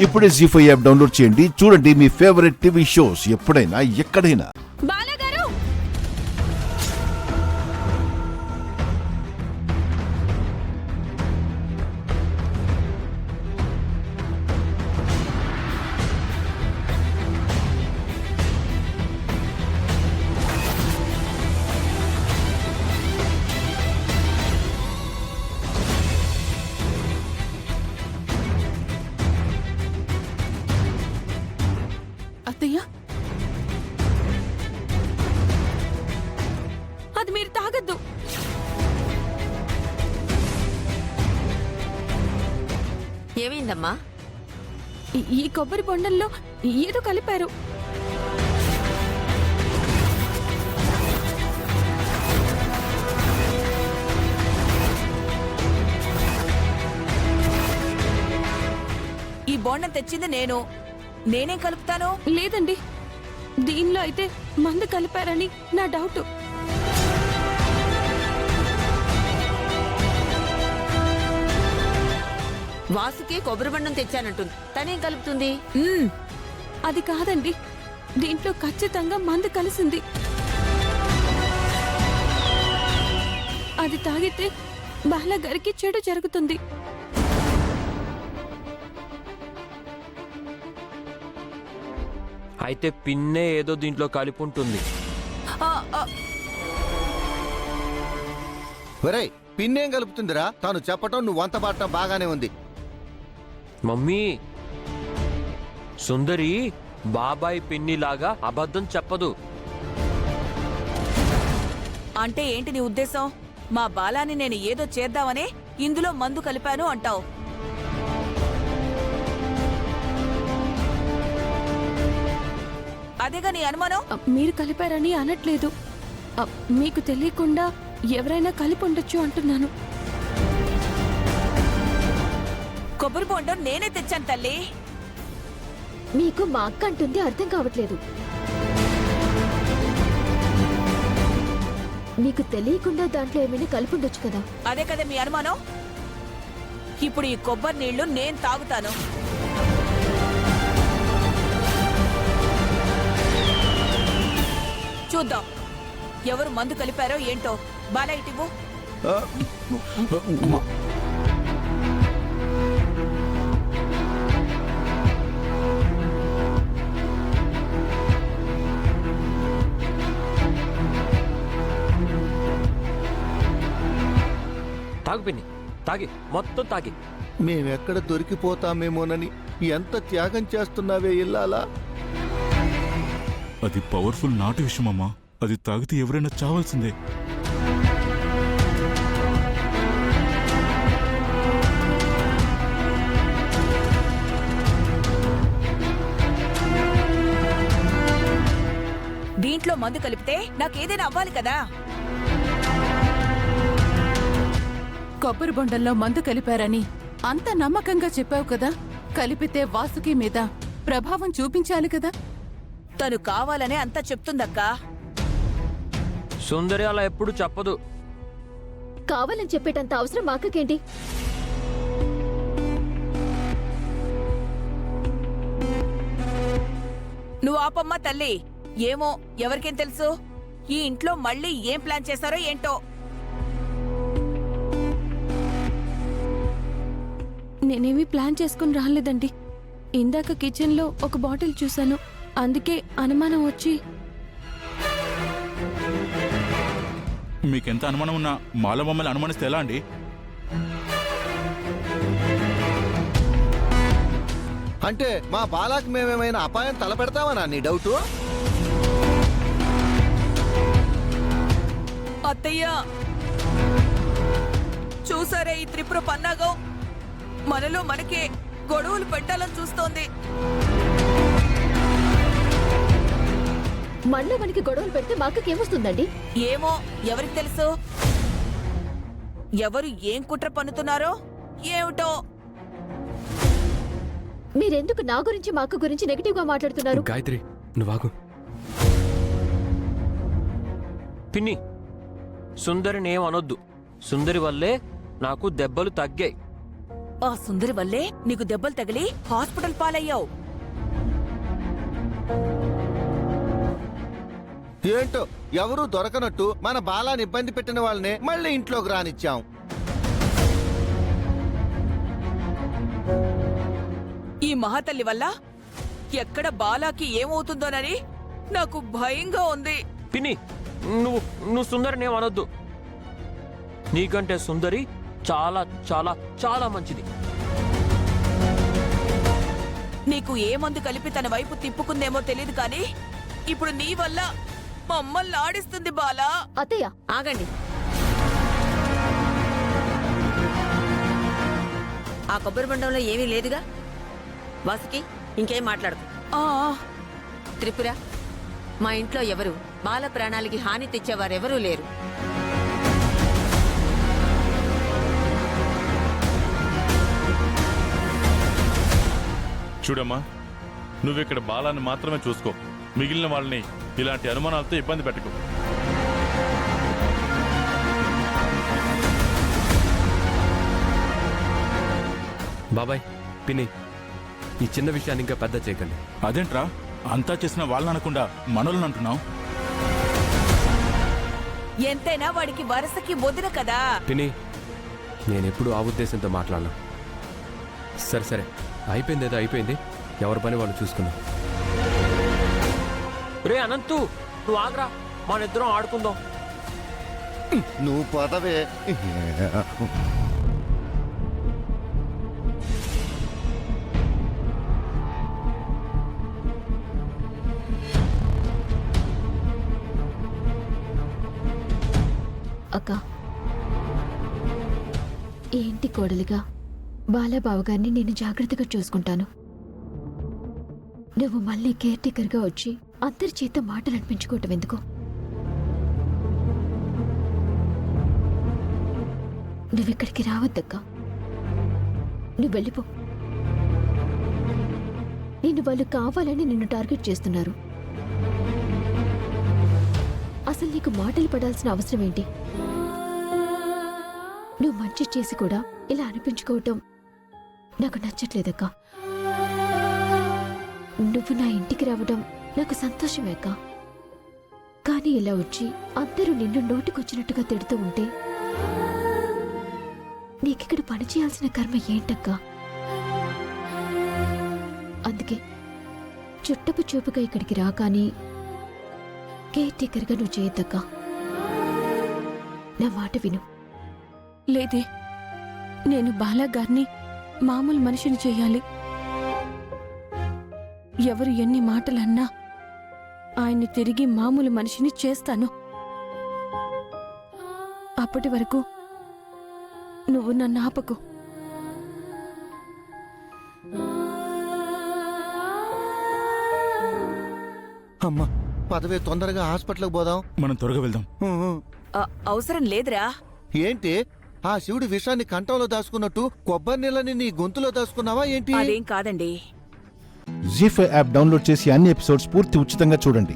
ఇప్పుడే జీ5 app download చేయండి. చూడండి మీ ఫేవరెట్ టీవీ షోస్ ఎప్పుడైనా ఎక్కడైనా. బాలగారు, అత్తయ్య, అది మీరు తాగద్దు. ఏమైందమ్మా? ఈ కొబ్బరి బొండంలో ఏదో కలిపారు. ఈ బోండం తెచ్చింది నేనేం కలుపుతాను? లేదండి, దీనిలో అయితే మందు కలిపారని నా డౌట్. వాసుకి కొబ్బరి బండం తెచ్చానంటుంది, తనేం కలుపుతుంది? అది కాదండి, దీంట్లో ఖచ్చితంగా మందు కలిసింది. అది తాగితే బాలగారికి చెడు జరుగుతుంది. అయితే పిన్నే ఏదో దీంట్లో కలిపి ఉంటుంది. ఒరేయ్, పిన్నేం కలుపుతుందిరా? తాను చెప్పటం నువ్వు వంత పాడటం బాగానే ఉంది. మమ్మీ, సుందరి బాబాయ్ పిన్నిలాగా అబద్ధం చెప్పదు. అంటే ఏంటి నీ ఉద్దేశం? మా బాలాని నేను ఏదో చేద్దామనే ఇందులో మందు కలిపాను అంటావు? అదేగా నీ అనుమానం? మీరు కలిపారని అనట్లేదు. మీకు తెలియకుండా ఎవరైనా కలిపి ఉండొచ్చు అంటున్నాను. కొబ్బరి బొండం నేనే తెచ్చాను తల్లి. మీకు మా అక్క అంటుంది అర్థం కావట్లేదు. నీకు తెలియకుండా దాంట్లో ఏమైనా కలిపి ఉండొచ్చు కదా. అదే కదా మీ అనుమానం? ఇప్పుడు ఈ కొబ్బరి నీళ్లు నేను తాగుతాను. చూద్దాం ఎవరు మందు కలిపారో ఏంటో. బాలా ఇటివ్వు. తాగు పిన్ని, తాగి మొత్తం తాగి. మేమెక్కడ దొరికిపోతామేమోనని ఎంత త్యాగం చేస్తున్నావే ఇల్లాలా. అది పవర్ఫుల్ నాటు విషయమమ్మా. అది తాగితే ఎవరైనా చావాల్సిందే. దీంట్లో మందు కలిపితే నాకేదైనా అవ్వాలి కదా. కొబ్బరి బొండంలో మందు కలిపారని అంత నమ్మకంగా చెప్పావు కదా. కలిపితే వాసుకి మీద ప్రభావం చూపించాలి కదా. తను కావాలనే అంతా చెప్తుందక్కా. సుందరి అలా ఎప్పుడు చెప్పదు. కావాలని చెప్పేటంత అవసరం మా అక్కకేంటి? నువ్వు ఆపమ్మా తల్లి. ఏమో, ఎవరికేం తెలుసు? ఈ ఇంట్లో మళ్ళీ ఏం ప్లాన్ చేశారో ఏంటో. నేనేమీ ప్లాన్ చేసుకుని రాలేదండి. ఇందాక కిచెన్లో ఒక బాటిల్ చూశాను, అందుకే అనుమానం వచ్చి. మీకెంత అనుమానం ఉన్నా మాలో మమ్మల్ని అనుమానిస్తే ఎలా అండి? అంటే మా బాలాకి మేమేమైనా అపాయం తలపెడతామనా నీ డౌటు? అత్తయ్య, చూసారే ఈ త్రిపుర పన్నాగం? మనలో మనకే గొడవలు పెట్టాలని చూస్తోంది. మనలో మనకి గొడవలు పెడితే మా అక్కకేమొస్తుందండి? ఏమో, ఎవరికి తెలుసు? ఎవరు ఏం కుట్ర పన్నుతున్నారో ఏమిటో. మీరెందుకు నా గురించి మా అక్క గురించి నెగిటివ్ గా మాట్లాడుతున్నారు? గాయత్రి, నువ్వాగు. పిన్ని, సుందరిని ఏమనొద్దు. సుందరి వల్లే నాకు దెబ్బలు తగ్గాయి. ఆ సుందరి వల్లే నీకు దెబ్బలు తగిలి హాస్పిటల్ పాలయ్యావు. ఏంటో ఎవరూ దొరకనట్టు మన బాలాని ఇబ్బంది పెట్టిన వాళ్ళనే మళ్ళీ ఇంట్లోకి రానిచ్చాం. ఈ మహాతల్లి వల్ల ఎక్కడ బాలాకి ఏమవుతుందోనని నాకు భయంగా ఉంది. పిన్ని, నువ్వు సుందరిని ఏమనొద్దు. నీకంటే సుందరి చాలా చాలా చాలా మంచిది. నీకు ఏ మందు కలిపి తన వైపు తిప్పుకుందేమో తెలియదు కానీ ఇప్పుడు నీ వల్ల మమ్మల్ని ఆడిస్తుంది బాలా. అత్తయ్య ఆగండి. ఆ కొబ్బరి బొండంలో ఏమీ లేదుగా. వాసుకి ఇంకేం మాట్లాడకు. ఆ త్రిపుర, మా ఇంట్లో ఎవరు బాల ప్రాణాలకి హాని తెచ్చేవారెవరూ లేరు. చూడమ్మా, నువ్విక్కడ బాలాన్ని మాత్రమే చూసుకో. మిగిలిన వాళ్ళని ఇలాంటి అనుమానాలతో ఇబ్బంది పెట్టకు. బాబాయ్, పిన్ని, ఈ చిన్న విషయాన్ని ఇంకా పెద్ద చేయకండి. అదేంట్రా అంతా చేసిన వాళ్ళని అనకుండా మనల్ని అంటున్నావు? ఎంతైనా వాడికి వరసకి వదిన కదా. పిన్ని, నేనెప్పుడు ఆ ఉద్దేశంతో మాట్లాడను. సరే సరే, అయిపోయింది ఏదో అయిపోయింది. ఎవరి పని వాళ్ళు చూసుకుందాం. రే అనంతు, నువ్వు ఆగ్రా, మనిద్దరం ఆడుకుందాం. నువ్వు పదవే. అక్క, ఈ ఇంటి కోడలిగా బాలబావగారిని నేను జాగ్రత్తగా చూసుకుంటాను. నువ్వు మళ్ళీ కేర్ టేకర్గా వచ్చి అందరి చేత మాటలు అనిపించుకోవటం ఎందుకు? నువ్విక్కడికి రావద్దక్క. నువ్వు వెళ్ళిపో. నిన్ను వాళ్ళు కావాలని నిన్ను టార్గెట్ చేస్తున్నారు. అసలు నీకు మాటలు పడాల్సిన అవసరం ఏంటి? నువ్వు మంచి చేసి కూడా ఇలా అనిపించుకోవటం నాకు నచ్చట్లేదక్క. నువ్వు నా ఇంటికి రావడం నాకు సంతోషమే అక్క. కానీ ఇలా వచ్చి అందరూ నిన్ను నోటికొచ్చినట్టుగా తిడుతూ ఉంటే నీకిక్కడ పని చేయాల్సిన కర్మ ఏంటక్క? అందుకే చుట్టపు చూపుగా ఇక్కడికి రా, కానీ కేర్ టేకర్గా నువ్వు చేయొద్దక్క. నా మాట విను. లేదే, నేను బాలాగారిని మామూలు మనిషిని చెయ్యాలి. ఎవరు ఎన్ని మాటలన్నా ఆయన్ని తిరిగి మామూలు మనిషిని చేస్తాను. అప్పటి వరకు నువ్వు నన్ను ఆపకు. అమ్మా పదవే, తొందరగా హాస్పిటల్కి పోదాం. మనం త్వరగా వెళ్దాం. అవసరం లేదురా. ఏంటి ఆ శివుడి విషాన్ని కంఠంలో దాచుకున్నట్టు కొబ్బరి నీళ్ళని నీ గొంతులో దాచుకున్నావా ఏంటి? అదేం కాదండి. జీ5 యాప్ డౌన్లోడ్ చేసి అన్ని ఎపిసోడ్స్ పూర్తి ఉచితంగా చూడండి.